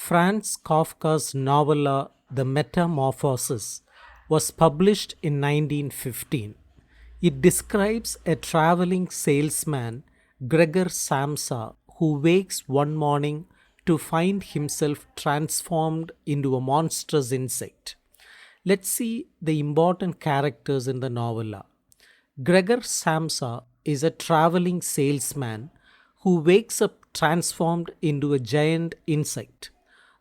Franz Kafka's novella The Metamorphosis was published in 1915. It describes a traveling salesman, Gregor Samsa, who wakes one morning to find himself transformed into a monstrous insect. Let's see the important characters in the novella. Gregor Samsa is a traveling salesman who wakes up transformed into a giant insect.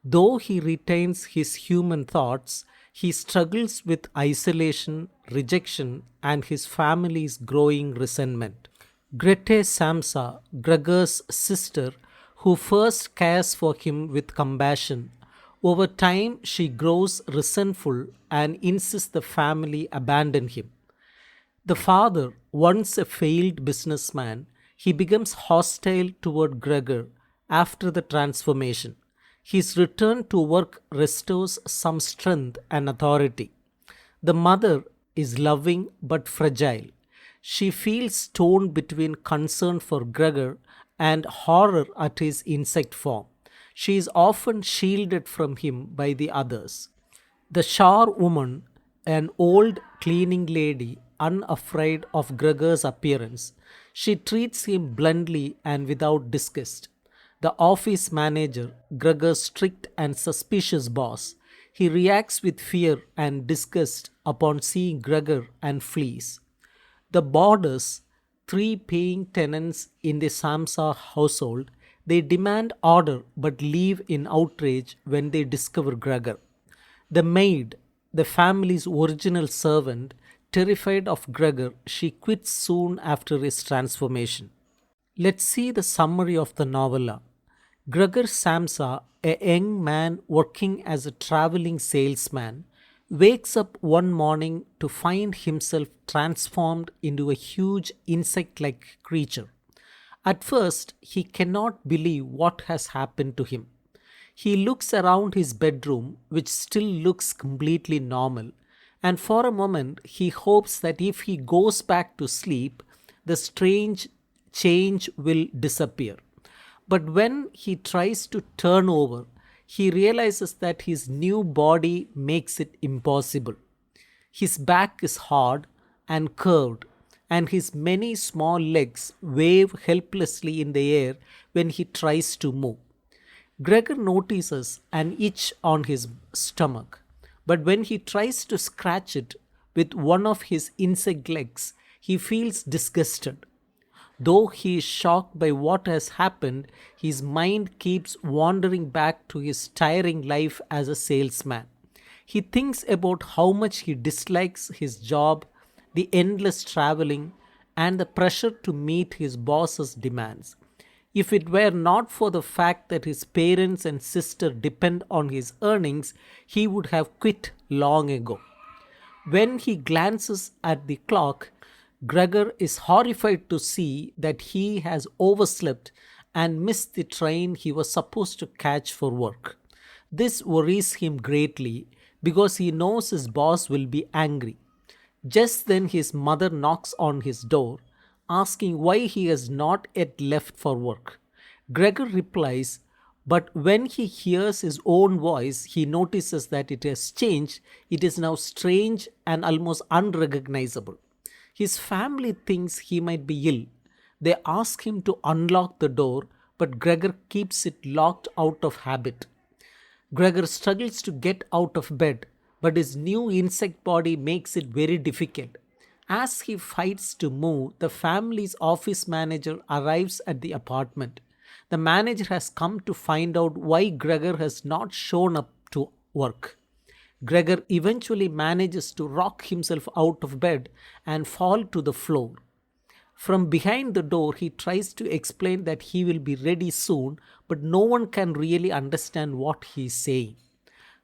Though he retains his human thoughts, he struggles with isolation, rejection, and his family's growing resentment. Grete Samsa, Gregor's sister, who first cares for him with compassion, over time she grows resentful and insists the family abandon him. The father, once a failed businessman, he becomes hostile toward Gregor after the transformation. His return to work restores some strength and authority. The mother is loving but fragile. She feels torn between concern for Gregor and horror at his insect form. She is often shielded from him by the others. The shower woman, an old cleaning lady, unafraid of Gregor's appearance, she treats him bluntly and without disgust. The office manager, Gregor's strict and suspicious boss, he reacts with fear and disgust upon seeing Gregor and flees. The boarders, three paying tenants in the Samsa household, they demand order but leave in outrage when they discover Gregor. The maid, the family's original servant, terrified of Gregor, she quits soon after his transformation. Let's see the summary of the novella. Gregor Samsa, a young man working as a traveling salesman, wakes up one morning to find himself transformed into a huge insect like creature. At first, he cannot believe what has happened to him. He looks around his bedroom, which still looks completely normal, and for a moment he hopes that if he goes back to sleep, the strange change will disappear. But when he tries to turn over, he realizes that his new body makes it impossible. His back is hard and curved, and his many small legs wave helplessly in the air when he tries to move. Gregor notices an itch on his stomach, but when he tries to scratch it with one of his insect legs, he feels disgusted. Though he is shocked by what has happened, his mind keeps wandering back to his tiring life as a salesman. He thinks about how much he dislikes his job, the endless traveling, and the pressure to meet his boss's demands. If it were not for the fact that his parents and sister depend on his earnings, he would have quit long ago. When he glances at the clock, Gregor is horrified to see that he has overslept and missed the train he was supposed to catch for work. This worries him greatly because he knows his boss will be angry. Just then, his mother knocks on his door, asking why he has not yet left for work. Gregor replies, but when he hears his own voice, he notices that it has changed. It is now strange and almost unrecognizable. His family thinks he might be ill. They ask him to unlock the door, but Gregor keeps it locked out of habit. Gregor struggles to get out of bed, but his new insect body makes it very difficult. As he fights to move, the family's office manager arrives at the apartment. The manager has come to find out why Gregor has not shown up to work. Gregor eventually manages to rock himself out of bed and fall to the floor. From behind the door, he tries to explain that he will be ready soon, but no one can really understand what he is saying.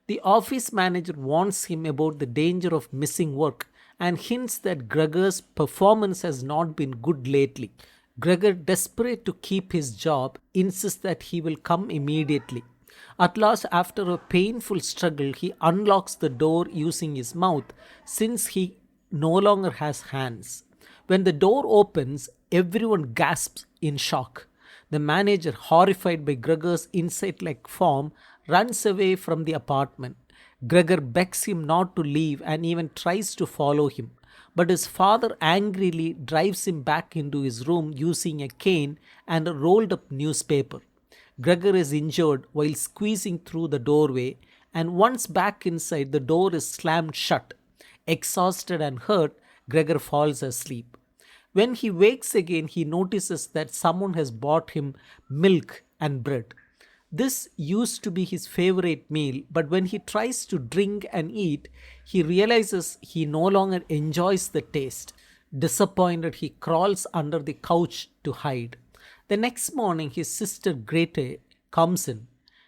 The office manager warns him about the danger of missing work and hints that Gregor's performance has not been good lately. Gregor, desperate to keep his job, insists that he will come immediately. At last, after a painful struggle, he unlocks the door using his mouth since he no longer has hands. When the door opens, everyone gasps in shock. The manager, horrified by Gregor's insect like form, runs away from the apartment. Gregor begs him not to leave and even tries to follow him. But his father angrily drives him back into his room using a cane and a rolled up newspaper. Gregor is injured while squeezing through the doorway, and once back inside, the door is slammed shut. Exhausted and hurt, Gregor falls asleep. When he wakes again, he notices that someone has bought him milk and bread. This used to be his favorite meal, but when he tries to drink and eat, he realizes he no longer enjoys the taste. Disappointed, he crawls under the couch to hide. The next morning, his sister Grete comes in.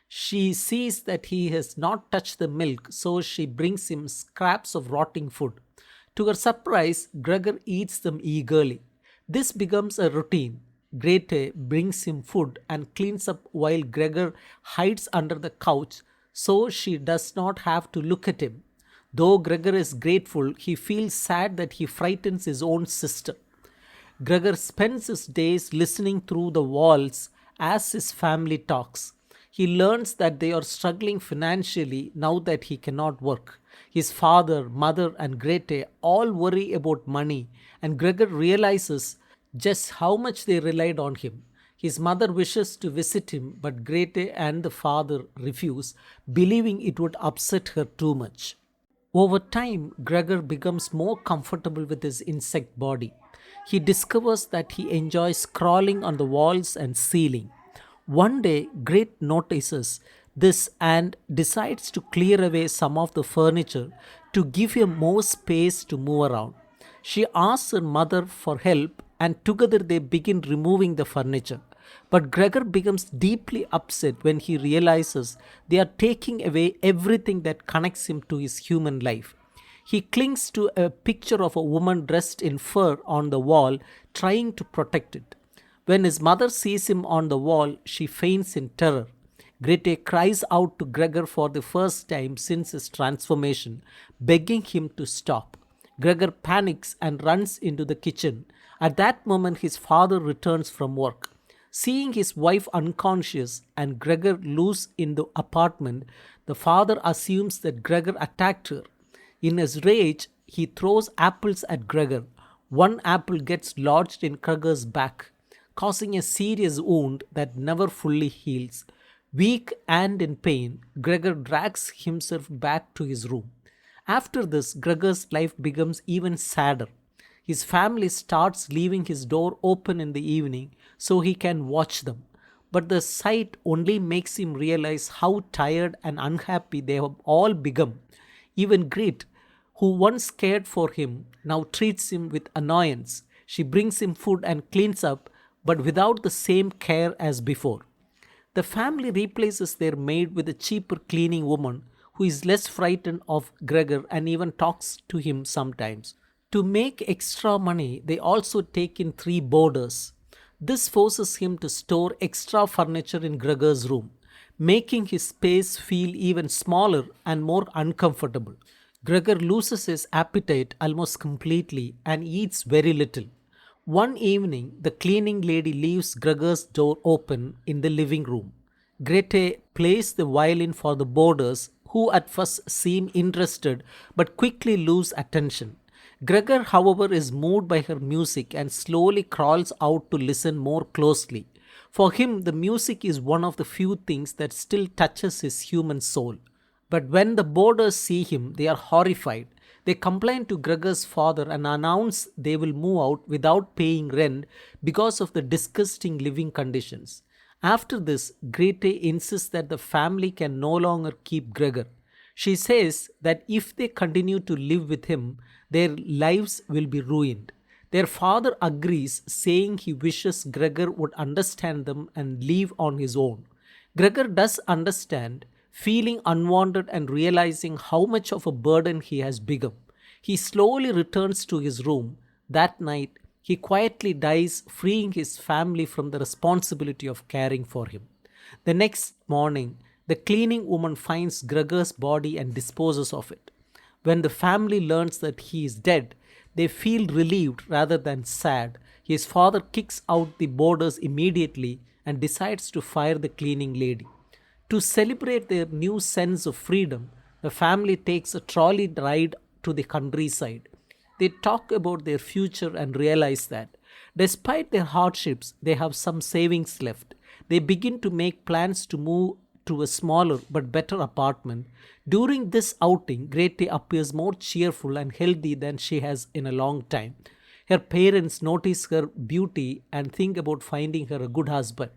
She sees that he has not touched the milk, so she brings him scraps of rotting food. To her surprise, Gregor eats them eagerly. This becomes a routine. Grete brings him food and cleans up while Gregor hides under the couch so she does not have to look at him. Though Gregor is grateful, he feels sad that he frightens his own sister. Gregor spends his days listening through the walls as his family talks. He learns that they are struggling financially now that he cannot work. His father, mother, and Grete all worry about money, and Gregor realizes just how much they relied on him. His mother wishes to visit him, but Grete and the father refuse, believing it would upset her too much. Over time, Gregor becomes more comfortable with his insect body. He discovers that he enjoys crawling on the walls and ceiling. One day, Grete notices this and decides to clear away some of the furniture to give him more space to move around. She asks her mother for help, and together they begin removing the furniture. But Gregor becomes deeply upset when he realizes they are taking away everything that connects him to his human life. He clings to a picture of a woman dressed in fur on the wall, trying to protect it. When his mother sees him on the wall, she faints in terror. Grete cries out to Gregor for the first time since his transformation, begging him to stop. Gregor panics and runs into the kitchen. At that moment, his father returns from work. Seeing his wife unconscious and Gregor loose in the apartment, the father assumes that Gregor attacked her. In his rage, he throws apples at Gregor. One apple gets lodged in Gregor's back, causing a serious wound that never fully heals. Weak and in pain, Gregor drags himself back to his room. After this, Gregor's life becomes even sadder. His family starts leaving his door open in the evening so he can watch them. But the sight only makes him realize how tired and unhappy they have all become. Even Grete, who once cared for him, now treats him with annoyance. She brings him food and cleans up, but without the same care as before. The family replaces their maid with a cheaper cleaning woman who is less frightened of Gregor and even talks to him sometimes. To make extra money, they also take in 3 boarders. This forces him to store extra furniture in Gregor's room, making his space feel even smaller and more uncomfortable. Gregor loses his appetite almost completely and eats very little. One evening, the cleaning lady leaves Gregor's door open in the living room. Grete plays the violin for the boarders, who at first seem interested but quickly lose attention. Gregor, however, is moved by her music and slowly crawls out to listen more closely. For him, the music is one of the few things that still touches his human soul. But when the boarders see him, they are horrified. They complain to Gregor's father and announce they will move out without paying rent because of the disgusting living conditions. After this, Grete insists that the family can no longer keep Gregor. She says that if they continue to live with him, their lives will be ruined. Their father agrees, saying he wishes Gregor would understand them and leave on his own. Gregor does understand, feeling unwanted and realizing how much of a burden he has become. He slowly returns to his room. That night, he quietly dies, freeing his family from the responsibility of caring for him. The next morning, the cleaning woman finds Gregor's body and disposes of it. When the family learns that he is dead, they feel relieved rather than sad. His father kicks out the boarders immediately and decides to fire the cleaning lady. To celebrate their new sense of freedom, the family takes a trolley ride to the countryside. They talk about their future and realize that, despite their hardships, they have some savings left. They begin to make plans to move to a smaller but better apartment. During this outing, Grete appears more cheerful and healthy than she has in a long time. Her parents notice her beauty and think about finding her a good husband.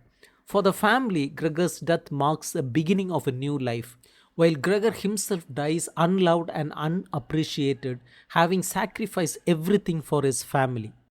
For the family, Gregor's death marks the beginning of a new life, while Gregor himself dies unloved and unappreciated, having sacrificed everything for his family.